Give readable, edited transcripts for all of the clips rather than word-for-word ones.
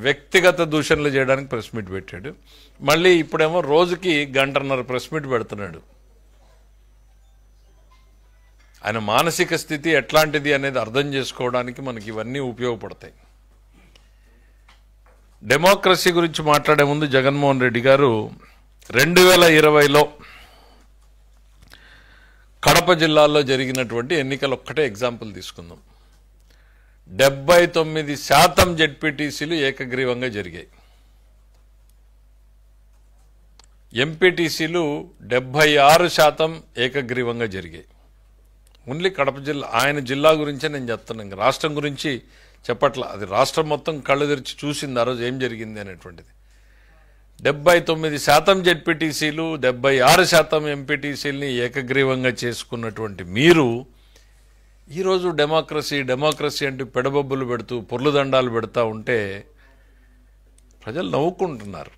వ్యక్తిగత దూషణలు చేయడానికి ప్రెస్ మీట్ పెట్టాడు. మళ్ళీ ఇప్పుడేమో రోజుకి గంటన్నర ప్రెస్ మీట్ పెడుతున్నాడు. ఆయన మానసిక స్థితి ఎట్లాంటిది అనేది అర్థం చేసుకోవడానికి మనకి ఇవన్నీ ఉపయోగపడతాయి. డెమోక్రసీ గురించి మాట్లాడే ముందు జగన్మోహన్ రెడ్డి గారు 2020లో కడప జిల్లాలో జరిగినటువంటి ఎన్నికలు ఒక్కటే ఎగ్జాంపుల్ తీసుకుందాం. 79% జెడ్పీటీసీలు ఏకగ్రీవంగా జరిగాయి. ఎంపీటీసీలు 76% ఏకగ్రీవంగా జరిగాయి. ఓన్లీ కడప జిల్లా, ఆయన జిల్లా గురించే నేను చెప్తున్నాను, రాష్ట్రం గురించి చెప్పట్లా. అది రాష్ట్రం మొత్తం కళ్ళు తెరిచి చూసింది ఆ రోజు ఏం జరిగింది అనేటువంటిది. 79% జెడ్పీటీసీలు 76% ఎంపీటీసీలని ఏకగ్రీవంగా చేసుకున్నటువంటి మీరు ఈరోజు డెమోక్రసీ అంటూ పెడబొబ్బులు పెడుతూ పొర్లుదండాలు పెడతా ఉంటే ప్రజలు నవ్వుకుంటున్నారు.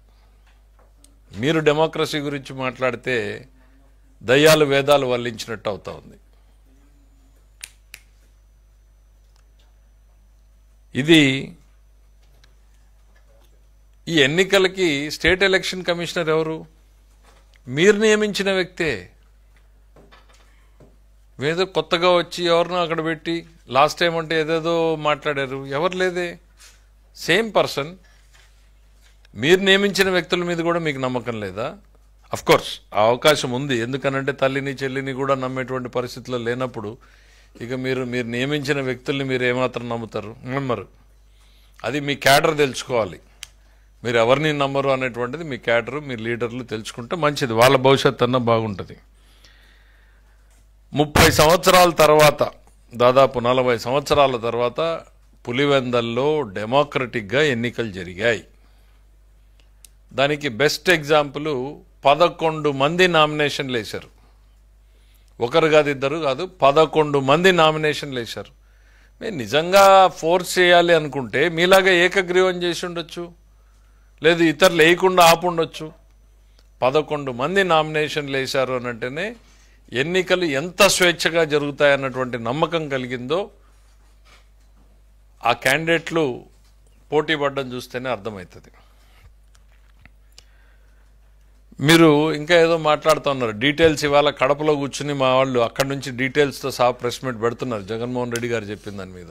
మీరు డెమోక్రసీ గురించి మాట్లాడితే దయ్యాలు వేదాలు వల్లించినట్టు అవుతా ఉంది. ఇది ఈ ఎన్నికలకి స్టేట్ ఎలక్షన్ కమిషనర్ ఎవరు? మీరు నియమించిన వ్యక్తే. ఏదో కొత్తగా వచ్చి ఎవరినో అక్కడ పెట్టి లాస్ట్ టైం అంటే ఏదేదో మాట్లాడారు. ఎవరు లేదే, సేమ్ పర్సన్. మీరు నియమించిన వ్యక్తుల మీద కూడా మీకు నమ్మకం లేదా? అఫ్కోర్స్ ఆ అవకాశం ఉంది. ఎందుకనంటే తల్లిని చెల్లిని కూడా నమ్మేటువంటి పరిస్థితుల్లో లేనప్పుడు ఇక మీరు నియమించిన వ్యక్తుల్ని మీరు ఏమాత్రం నమ్ముతారు? నమ్మరు. అది మీ క్యాడర్ తెలుసుకోవాలి. మీరు ఎవరిని నమ్మరు అనేటువంటిది మీ క్యాడరు, మీ లీడర్లు తెలుసుకుంటే మంచిది. వాళ్ళ భవిష్యత్తు అన్న బాగుంటుంది. 30 సంవత్సరాల తర్వాత, దాదాపు 40 సంవత్సరాల తర్వాత పులివెందల్లో డెమోక్రటిక్గా ఎన్నికలు జరిగాయి. దానికి బెస్ట్ ఎగ్జాంపుల్ 11 మంది నామినేషన్లు వేశారు. ఒకరు కాదు, ఇద్దరు కాదు, 11 మంది నామినేషన్లు వేశారు. మీరు నిజంగా ఫోర్స్ చేయాలి అనుకుంటే మీలాగా ఏకగ్రీవం చేసి ఉండొచ్చు, లేదు ఇతరులు వేయకుండా ఆపుండొచ్చు. 11 మంది నామినేషన్లు వేశారు అనంటేనే ఎన్నికలు ఎంత స్వేచ్ఛగా జరుగుతాయన్నటువంటి నమ్మకం కలిగిందో ఆ క్యాండిడేట్లు పోటీ పడ్డం చూస్తేనే అర్థమవుతుంది. మీరు ఇంకా ఏదో మాట్లాడుతున్నారు, డీటెయిల్స్ ఇవాళ కడపలో కూర్చుని మా వాళ్ళు అక్కడి నుంచి డీటెయిల్స్తో సహా ప్రెస్ మీట్ పెడుతున్నారు. జగన్మోహన్ రెడ్డి గారు చెప్పిన దాని మీద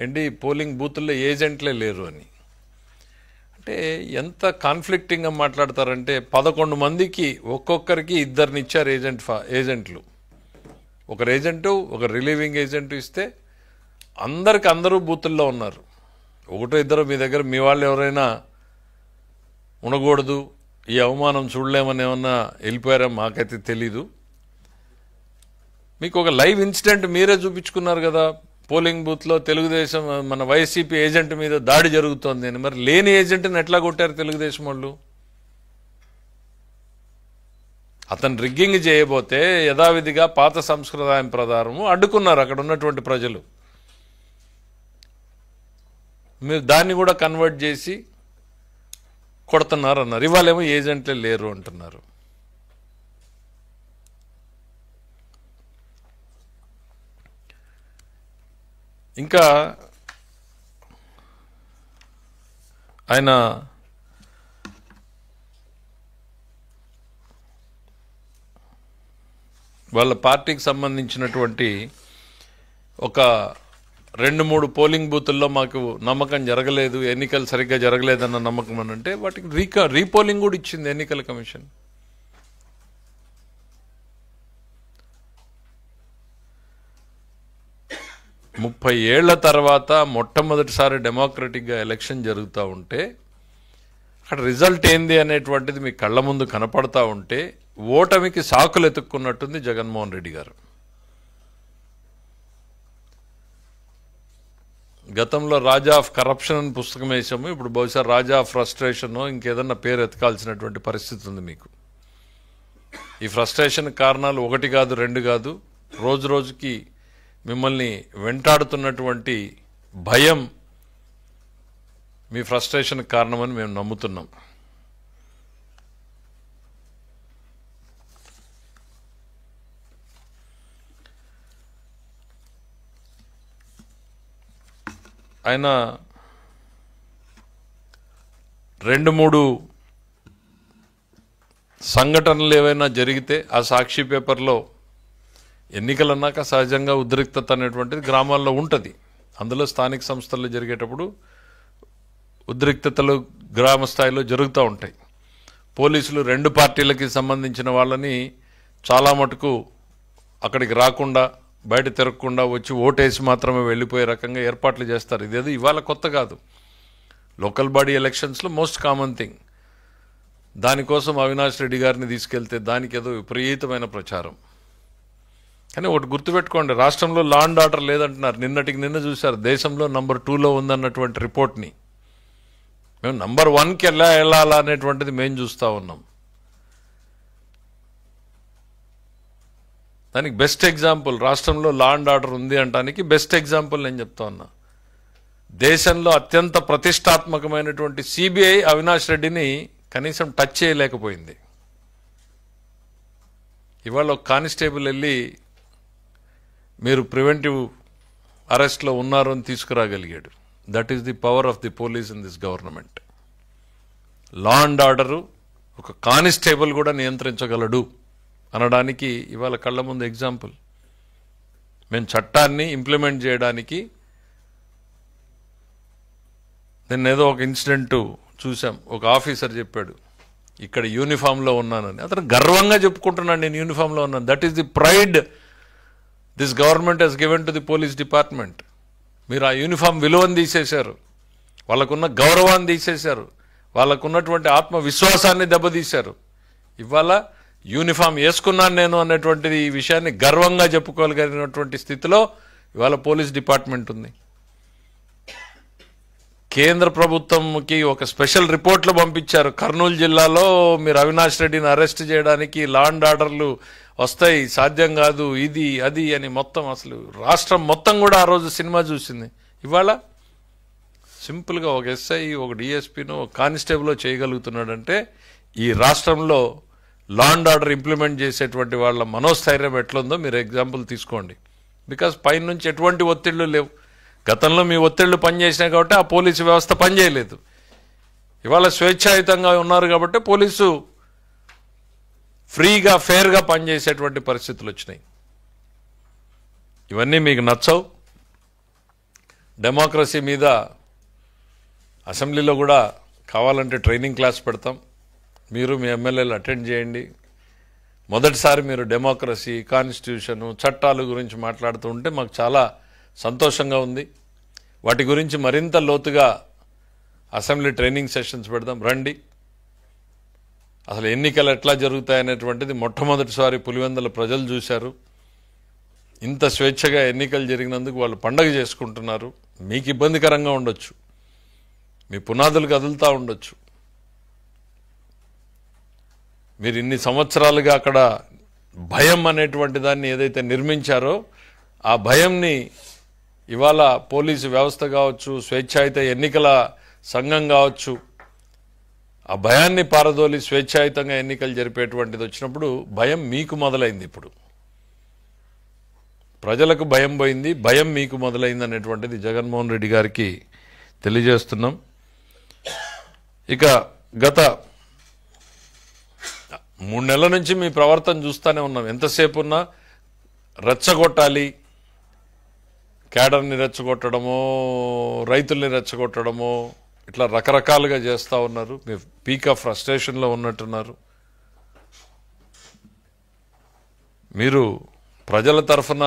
ఏంటి, పోలింగ్ బూతుల్లో ఏజెంట్లే లేరు అని. అంటే ఎంత కాన్ఫ్లిక్టింగ్గా మాట్లాడతారంటే 11 మందికి ఒక్కొక్కరికి ఇద్దరిని ఇచ్చారు ఏజెంట్లు. ఒకరు ఏజెంటు, ఒక రిలీవింగ్ ఏజెంట్ ఇస్తే అందరూ బూతుల్లో ఉన్నారు. ఒకటో ఇద్దరు మీ దగ్గర మీ వాళ్ళు ఎవరైనా ఉండకూడదు, ఈ అవమానం చూడలేమని ఏమన్నా వెళ్ళిపోయారా మాకైతే తెలీదు. మీకు ఒక లైవ్ ఇన్సిడెంట్ మీరే చూపించుకున్నారు కదా, పోలింగ్ బూత్లో తెలుగుదేశం మన వైసీపీ ఏజెంట్ మీద దాడి జరుగుతోంది అని. మరి లేని ఏజెంట్ని ఎట్లా కొట్టారు తెలుగుదేశం వాళ్ళు? అతను రిగ్గింగ్ చేయబోతే యథావిధిగా పాత సంస్కృతాయం ప్రకారము అడ్డుకున్నారు అక్కడ ఉన్నటువంటి ప్రజలు. మీరు దాన్ని కూడా కన్వర్ట్ చేసి కొడుతున్నారు అన్నారు. ఇవాళేమో ఏజెంట్లే లేరు అంటున్నారు. ఇంకా ఆయన వాళ్ళ పార్టీకి సంబంధించినటువంటి ఒక 2-3 పోలింగ్ బూతుల్లో మాకు నమ్మకం జరగలేదు, ఎన్నికలు సరిగ్గా జరగలేదన్న నమ్మకం అని అంటే వాటికి రీపోలింగ్ కూడా ఇచ్చింది ఎన్నికల కమిషన్. ముప్పై ఏళ్ల తర్వాత మొట్టమొదటిసారి డెమోక్రటిక్గా ఎలక్షన్ జరుగుతూ ఉంటే అక్కడ రిజల్ట్ ఏంది అనేటువంటిది మీ కళ్ళ ముందు కనపడతా ఉంటే ఓటమికి సాకులు ఎత్తుక్కున్నట్టుంది జగన్మోహన్ రెడ్డి గారు. గతంలో రాజా ఆఫ్ కరప్షన్ అని పుస్తకం వేసాము, ఇప్పుడు బహుశా రాజా ఆఫ్ ఫ్రస్ట్రేషన్ ఇంకేదన్నా పేరు ఎతకాల్సినటువంటి పరిస్థితి ఉంది మీకు. ఈ ఫ్రస్ట్రేషన్ కారణాలు 1 కాదు 2 కాదు, రోజు రోజుకి మిమ్మల్ని వెంటాడుతున్నటువంటి భయం మీ ఫ్రస్ట్రేషన్ కారణమని మేము నమ్ముతున్నాం. ఆయన 2-3 సంఘటనలు ఏవైనా జరిగితే ఆ సాక్షి పేపర్లో ఎన్నికలన్నాక సహజంగా ఉద్రిక్తత అనేటువంటిది గ్రామాల్లో ఉంటుంది. అందులో స్థానిక సంస్థల్లో జరిగేటప్పుడు ఉద్రిక్తతలు గ్రామ స్థాయిలో జరుగుతూ ఉంటాయి. పోలీసులు 2 పార్టీలకి సంబంధించిన వాళ్ళని చాలా మటుకు అక్కడికి రాకుండా బయట తిరగకుండా వచ్చి ఓటేసి మాత్రమే వెళ్ళిపోయే రకంగా ఏర్పాట్లు చేస్తారు. ఇదేదో ఇవాళ కొత్త కాదు. లోకల్ బాడీ ఎలక్షన్స్లో మోస్ట్ కామన్ థింగ్. దానికోసం అవినాష్ రెడ్డి గారిని తీసుకెళ్తే దానికి ఏదో విపరీతమైన ప్రచారం. కానీ ఒకటి గుర్తుపెట్టుకోండి, రాష్ట్రంలో లా అండ్ ఆర్డర్ లేదంటున్నారు. నిన్న చూశారు దేశంలో నంబర్ 2లో ఉందన్నటువంటి రిపోర్ట్ని. మేము నంబర్ 1కి వెళ్ళాలా అనేటువంటిది మేము చూస్తూ ఉన్నాం. దానికి బెస్ట్ ఎగ్జాంపుల్ రాష్ట్రంలో లా అండ్ ఆర్డర్ ఉంది అనడానికి బెస్ట్ ఎగ్జాంపుల్ నేను చెప్తా ఉన్నా. దేశంలో అత్యంత ప్రతిష్టాత్మకమైనటువంటి సిబిఐ అవినాష్ రెడ్డిని కనీసం టచ్ చేయలేకపోయింది. ఇవాళ ఒక కానిస్టేబుల్ వెళ్ళి మీరు ప్రివెంటివ్ అరెస్ట్లో ఉన్నారు అని తీసుకురాగలిగాడు. That is the power of the police in this government. Law and order ఒక కానిస్టేబుల్ కూడా నియంత్రించగలడు అనడానికి ఇవాళ కళ్ళ ముందు ఎగ్జాంపుల్. మేము చట్టాన్ని ఇంప్లిమెంట్ చేయడానికి నిన్నేదో ఒక ఇన్సిడెంట్ చూసాం. ఒక ఆఫీసర్ చెప్పాడు ఇక్కడ యూనిఫామ్లో ఉన్నానని. అతను గర్వంగా చెప్పుకుంటున్నాడు నేను యూనిఫామ్లో ఉన్నాను. That is the pride this government has given to the police department. మీరు ఆ యూనిఫామ్ విలువను తీసేశారు, వాళ్ళకున్న గౌరవాన్ని తీసేశారు, వాళ్ళకున్నటువంటి ఆత్మవిశ్వాసాన్ని దెబ్బతీశారు. ఇవాళ యూనిఫామ్ వేసుకున్నాను నేను అనేటువంటిది ఈ విషయాన్ని గర్వంగా చెప్పుకోగలిగినటువంటి స్థితిలో ఇవాళ పోలీస్ డిపార్ట్మెంట్ ఉంది. కేంద్ర ప్రభుత్వంకి ఒక స్పెషల్ రిపోర్ట్లు పంపించారు. కర్నూలు జిల్లాలో మీరు అవినాష్ రెడ్డిని అరెస్ట్ చేయడానికి లా అండ్ ఆర్డర్లు వస్తాయి, సాధ్యం కాదు, ఇది అది అని మొత్తం అసలు రాష్ట్రం మొత్తం కూడా ఆ రోజు సినిమా చూసింది. ఇవాళ సింపుల్గా ఒక ఎస్ఐ, ఒక డిఎస్పీను, ఒక కానిస్టేబుల్ చేయగలుగుతున్నాడంటే ఈ రాష్ట్రంలో లా అండ్ ఆర్డర్ ఇంప్లిమెంట్ చేసేటువంటి వాళ్ళ మనోస్థైర్యం ఎట్లుందో మీరు ఎగ్జాంపుల్ తీసుకోండి. బికాస్ పైనుంచి ఎటువంటి ఒత్తిళ్లు లేవు. గతంలో మీ ఒత్తిళ్లు పనిచేసినాయి కాబట్టి ఆ పోలీసు వ్యవస్థ పనిచేయలేదు. ఇవాళ స్వేచ్ఛాయుతంగా ఉన్నారు కాబట్టి పోలీసు ఫ్రీగా ఫేర్గా పనిచేసేటువంటి పరిస్థితులు వచ్చినాయి. ఇవన్నీ మీకు నచ్చవు. డెమోక్రసీ మీద అసెంబ్లీలో కూడా కావాలంటే ట్రైనింగ్ క్లాస్ పెడతాం. మీరు మీ ఎమ్మెల్యేలు అటెండ్ చేయండి. మొదటిసారి మీరు డెమోక్రసీ, కాన్స్టిట్యూషను, చట్టాల గురించి మాట్లాడుతూ ఉంటే మాకు చాలా సంతోషంగా ఉంది. వాటి గురించి మరింత లోతుగా అసెంబ్లీ ట్రైనింగ్ సెషన్స్ పెడదాం, రండి. అసలు ఎన్నికలు ఎట్లా జరుగుతాయనేటువంటిది మొట్టమొదటిసారి పులివెందుల ప్రజలు చూశారు. ఇంత స్వేచ్ఛగా ఎన్నికలు జరిగినందుకు వాళ్ళు పండగ చేసుకుంటున్నారు. మీకు ఇబ్బందికరంగా ఉండొచ్చు, మీ పునాదులు కదులుతూ ఉండొచ్చు. మీరు ఇన్ని సంవత్సరాలుగా అక్కడ భయం అనేటువంటి దాన్ని ఏదైతే నిర్మించారో ఆ భయంని ఇవాళ పోలీసు వ్యవస్థ కావచ్చు, స్వేచ్ఛాయుత ఎన్నికల సంఘం కావచ్చు, ఆ భయాన్ని పారదోలి స్వేచ్ఛాయుతంగా ఎన్నికలు జరిపేటువంటిది వచ్చినప్పుడు భయం మీకు మొదలైంది. ఇప్పుడు ప్రజలకు భయం పోయింది, భయం మీకు మొదలైంది అనేటువంటిది జగన్మోహన్ రెడ్డి గారికి తెలియజేస్తున్నాం. ఇక గత 3 నెలల నుంచి మీ ప్రవర్తన చూస్తూనే ఉన్నాం. ఎంతసేపు ఉన్నా రెచ్చగొట్టాలి, క్యాడర్ని రెచ్చగొట్టడమో, రైతుల్ని రెచ్చగొట్టడమో, ఇట్లా రకరకాలుగా చేస్తూ ఉన్నారు. మీరు పీక్ ఆఫ్ ఫ్రస్ట్రేషన్లో ఉన్నట్టున్నారు. మీరు ప్రజల తరఫున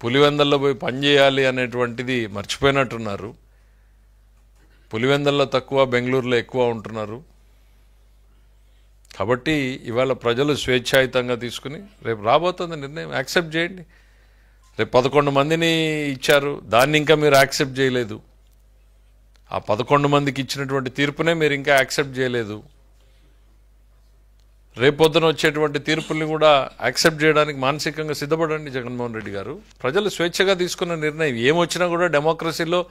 పులివెందల్లో పోయి పనిచేయాలి అనేటువంటిది మర్చిపోయినట్టున్నారు. పులివెందల్లో తక్కువ, బెంగళూరులో ఎక్కువ ఉంటున్నారు. కాబట్టి ఇవాళ ప్రజలు స్వేచ్ఛాయుతంగా తీసుకుని రేపు రాబోతుంది నిర్ణయం యాక్సెప్ట్ చేయండి. రేపు 11 మందిని ఇచ్చారు, దాన్ని ఇంకా మీరు యాక్సెప్ట్ చేయలేదు. ఆ 11 మందికి ఇచ్చినటువంటి తీర్పునే మీరు ఇంకా యాక్సెప్ట్ చేయలేదు. రేపొద్దున వచ్చేటువంటి తీర్పుల్ని కూడా యాక్సెప్ట్ చేయడానికి మానసికంగా సిద్ధపడండి జగన్మోహన్ రెడ్డి గారు. ప్రజలు స్వేచ్ఛగా తీసుకున్న నిర్ణయం ఏమొచ్చినా కూడా డెమోక్రసీలో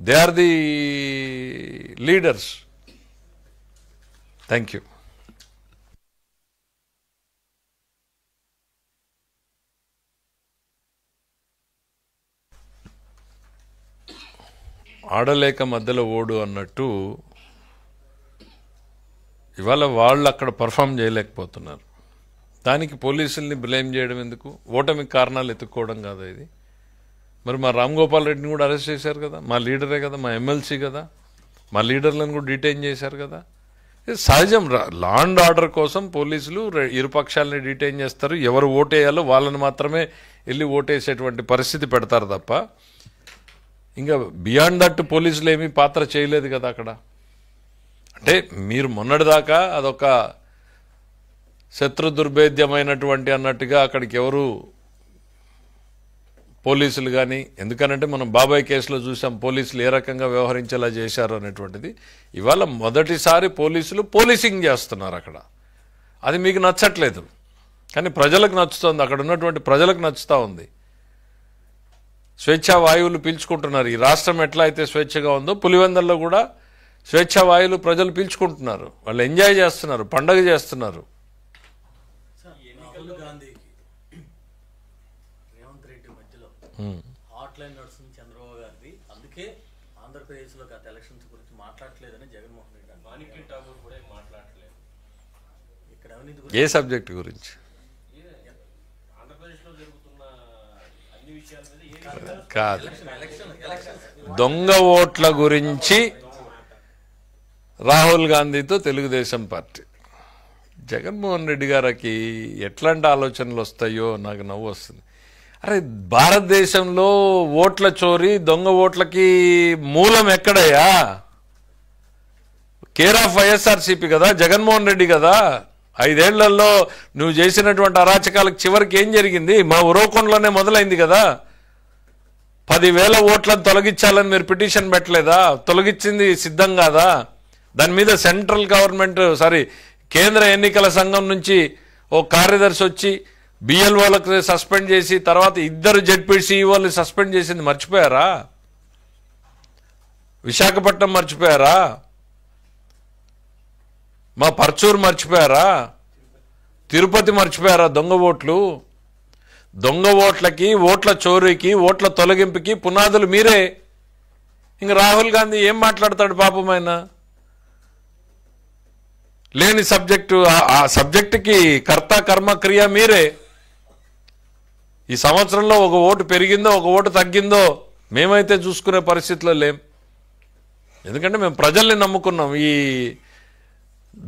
they are the leaders. Thank you. ఆడలేక మధ్యలో ఓడు అన్నట్టు ఇవాళ వాళ్ళు అక్కడ పర్ఫామ్ చేయలేకపోతున్నారు. దానికి పోలీసుల్ని బ్లేమ్ చేయడం ఎందుకు? ఓటమికి కారణాలు ఎత్తుక్కోవడం కాదా ఇది? మరి మా రామ్ గోపాల్ రెడ్డిని కూడా అరెస్ట్ చేశారు కదా, మా లీడరే కదా, మా ఎమ్మెల్సీ కదా, మా లీడర్లను కూడా డిటైన్ చేశారు కదా. ఇది సహజం. లా అండ్ ఆర్డర్ కోసం పోలీసులు ఇరుపక్షాలని డిటైన్ చేస్తారు. ఎవరు ఓటేయాలో వాళ్ళని మాత్రమే వెళ్ళి ఓటేసేటువంటి పరిస్థితి పెడతారు తప్ప ఇంకా బియాండ్ దట్ పోలీసులు ఏమీ పాత్ర చేయలేదు కదా అక్కడ. అంటే మీరు మొన్నటిదాకా అదొక శత్రు దుర్భేద్యమైనటువంటి అన్నట్టుగా అక్కడికి ఎవరు పోలీసులు కానీ, ఎందుకనంటే మనం బాబాయ్ కేసులో చూసాం పోలీసులు ఏ రకంగా వ్యవహరించేలా చేశారు అనేటువంటిది. ఇవాళ మొదటిసారి పోలీసులు పోలీసింగ్ చేస్తున్నారు అక్కడ. అది మీకు నచ్చట్లేదు, కానీ ప్రజలకు నచ్చుతుంది, అక్కడ ఉన్నటువంటి ప్రజలకు నచ్చుతూ ఉంది. స్వేచ్ఛా వాయువులు పీల్చుకుంటున్నారు. ఈ రాష్ట్రం ఎట్లా అయితే స్వేచ్ఛగా ఉందో పులివెందల్లో కూడా స్వేచ్ఛా వాయువులు ప్రజలు పీల్చుకుంటున్నారు, వాళ్ళు ఎంజాయ్ చేస్తున్నారు, పండగ చేస్తున్నారు. హాట్లైన్ నడుస్తుంది చంద్రబాబు గారిది, అందుకే ఆంధ్రప్రదేశ్లో గత ఎలక్షన్స్ గురించి మాట్లాడలేదని జగన్మోహన్ రెడ్డి అన్నారు. ఏ సబ్జెక్ట్ గురించి? కాదు, దొంగ ఓట్ల గురించి రాహుల్ గాంధీతో తెలుగుదేశం పార్టీ. జగన్మోహన్ రెడ్డి గారికి ఎట్లాంటి ఆలోచనలు వస్తాయో నాకు నవ్వు వస్తుంది. అరే, భారతదేశంలో ఓట్ల చోరీ, దొంగ ఓట్లకి మూలం ఎక్కడయ్యా? కేర్ ఆఫ్ వైఎస్ఆర్సీపీ కదా, జగన్మోహన్ రెడ్డి కదా. 5 ఏళ్లలో నువ్వు చేసినటువంటి అరాచకాలకు చివరికి ఏం జరిగింది? మా ఉరవకొండలోనే మొదలైంది కదా. 10,000 ఓట్లను తొలగించాలని మీరు పిటిషన్ పెట్టలేదా? తొలగించింది సిద్ధం కాదా? దాని మీద సెంట్రల్ గవర్నమెంట్ కేంద్ర ఎన్నికల సంఘం నుంచి ఓ కార్యదర్శి వచ్చి బిఎల్ఓలకు సస్పెండ్ చేసి తర్వాత 2 జెడ్పీసీఈఓల్ని సస్పెండ్ చేసింది మర్చిపోయారా? విశాఖపట్నం మర్చిపోయారా? మా పర్చూరు మర్చిపోయారా? తిరుపతి మర్చిపోయారా? దొంగ ఓట్లు, దొంగ ఓట్లకి, ఓట్ల చోరీకి, ఓట్ల తొలగింపుకి పునాదులు మీరే. ఇంక రాహుల్ గాంధీ ఏం మాట్లాడతాడు పాపమైన? లేని సబ్జెక్టు, ఆ సబ్జెక్టుకి కర్త కర్మ క్రియ మీరే. ఈ సంవత్సరంలో ఒక ఓటు పెరిగిందో ఒక ఓటు తగ్గిందో మేమైతే చూసుకునే పరిస్థితిలో లేం. ఎందుకంటే మేము ప్రజల్ని నమ్ముకున్నాం, ఈ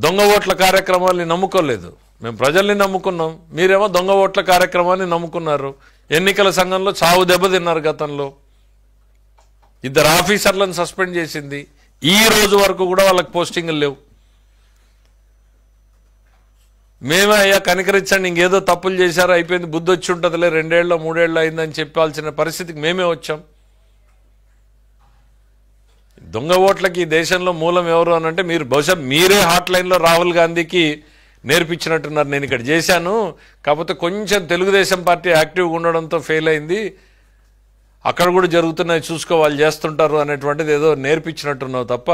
దొంగ ఓట్ల కార్యక్రమాల్ని నమ్ముకోలేదు. మేము ప్రజల్ని నమ్ముకున్నాం, మీరేమో దొంగ ఓట్ల కార్యక్రమాన్ని నమ్ముకున్నారు. ఎన్నికల సంఘంలో చావు దెబ్బతిన్నారు. గతంలో 2 ఆఫీసర్లను సస్పెండ్ చేసింది. ఈ రోజు వరకు కూడా వాళ్ళకి పోస్టింగ్లు లేవు. మేమే అయ్యా కనికరించండి, ఇంకేదో తప్పులు చేశారు, అయిపోయింది, బుద్ధి వచ్చి ఉంటుందిలే, 2 ఏళ్ళు 3 ఏళ్ళు అయిందని చెప్పాల్సిన పరిస్థితికి మేమే వచ్చాం. దొంగ ఓట్లకి ఈ దేశంలో మూలం ఎవరు అనంటే మీరు బహుశా మీరే హాట్ లైన్లో రాహుల్ గాంధీకి నేర్పించినట్టున్నారు. నేను ఇక్కడ చేశాను, కాకపోతే కొంచెం తెలుగుదేశం పార్టీ యాక్టివ్గా ఉండడంతో ఫెయిల్ అయింది, అక్కడ కూడా జరుగుతున్నాయి చూసుకోవాలి, చేస్తుంటారు అనేటువంటిది ఏదో నేర్పించినట్టున్నావు తప్ప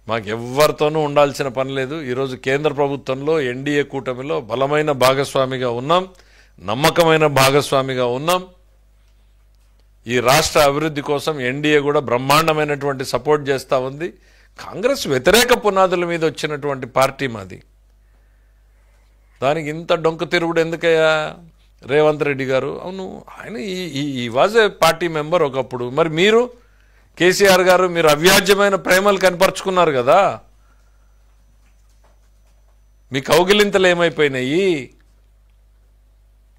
మాకు ఎవరితోనూ ఉండాల్సిన పని లేదు. ఈరోజు కేంద్ర ప్రభుత్వంలో ఎన్డీఏ కూటమిలో బలమైన భాగస్వామిగా ఉన్నాం, నమ్మకమైన భాగస్వామిగా ఉన్నాం. ఈ రాష్ట్ర అభివృద్ధి కోసం ఎన్డీఏ కూడా బ్రహ్మాండమైనటువంటి సపోర్ట్ చేస్తూ ఉంది. కాంగ్రెస్ వ్యతిరేక పునాదుల మీద వచ్చినటువంటి పార్టీ మాది. దానికి ఇంత డొంక తిరుగుడు ఎందుకయ్యా రేవంత్ రెడ్డి గారు? అవును, ఆయన ఈ వాజ్ ఏ పార్టీ మెంబర్ ఒకప్పుడు. మరి మీరు కేసీఆర్ గారు మీరు అవ్యాజ్యమైన ప్రేమలు కనపరుచుకున్నారు కదా, మీ కౌగిలింతలు ఏమైపోయినాయి?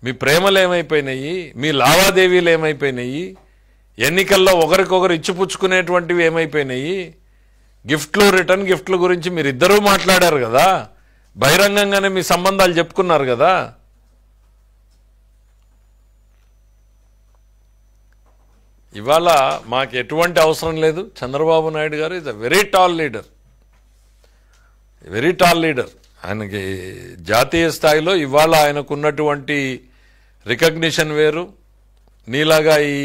మీ ప్రేమలు ఏమైపోయినాయి? మీ లావాదేవీలు ఏమైపోయినాయి? ఎన్నికల్లో ఒకరికొకరు ఇచ్చిపుచ్చుకునేటువంటివి ఏమైపోయినాయి? గిఫ్ట్లు, రిటర్న్ గిఫ్ట్ల గురించి మీరిద్దరూ మాట్లాడారు కదా, బహిరంగంగానే మీ సంబంధాలు చెప్పుకున్నారు కదా. ఇవాళ మాకు ఎటువంటి అవసరం లేదు. చంద్రబాబు నాయుడు గారు is a very tall leader, very tall leader. ఆయనకి జాతీయ స్థాయిలో ఇవాళ ఆయనకున్నటువంటి రికగ్నిషన్ వేరు. నీలాగా ఈ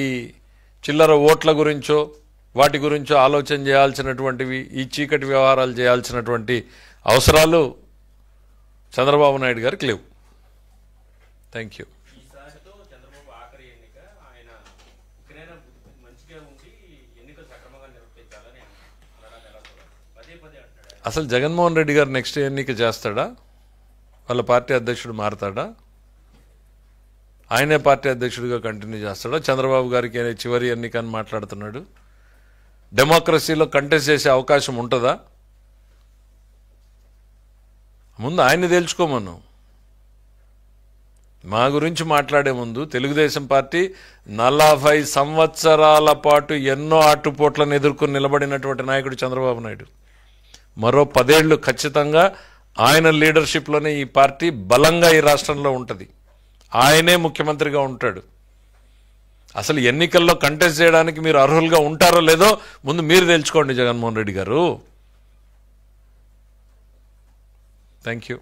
చిల్లర ఓట్ల గురించో వాటి గురించో ఆలోచన చేయాల్సినటువంటివి, ఈ చీకటి వ్యవహారాలు చేయాల్సినటువంటి అవసరాలు చంద్రబాబు నాయుడు గారికి లేవు. Thank you. అసలు జగన్మోహన్ రెడ్డి గారు నెక్స్ట్ ఎన్నిక చేస్తాడా? వాళ్ళ పార్టీ అధ్యక్షుడు మారతాడా? ఆయనే పార్టీ అధ్యక్షుడిగా కంటిన్యూ చేస్తాడా? చంద్రబాబు గారికి చివరి ఎన్నిక అని మాట్లాడుతున్నాడు. డెమోక్రసీలో కంటెస్ట్ చేసే అవకాశం ఉంటుందా? ముందు ఆయన్ని తేల్చుకోమను. మా గురించి మాట్లాడే ముందు తెలుగుదేశం పార్టీ 40 సంవత్సరాల పాటు ఎన్నో ఆటుపోట్లను ఎదుర్కొని నిలబడినటువంటి నాయకుడు చంద్రబాబు నాయుడు. మరో 10 ఏళ్లు ఖచ్చితంగా ఆయన లీడర్షిప్లోనే ఈ పార్టీ బలంగా ఈ రాష్ట్రంలో ఉంటుంది. ఆయనే ముఖ్యమంత్రిగా ఉంటాడు. అసలు ఎన్నికల్లో కంటెస్ట్ చేయడానికి మీరు అర్హులుగా ఉంటారో లేదో ముందు మీరు తెలుసుకోండి జగన్మోహన్ రెడ్డి గారు. Thank you.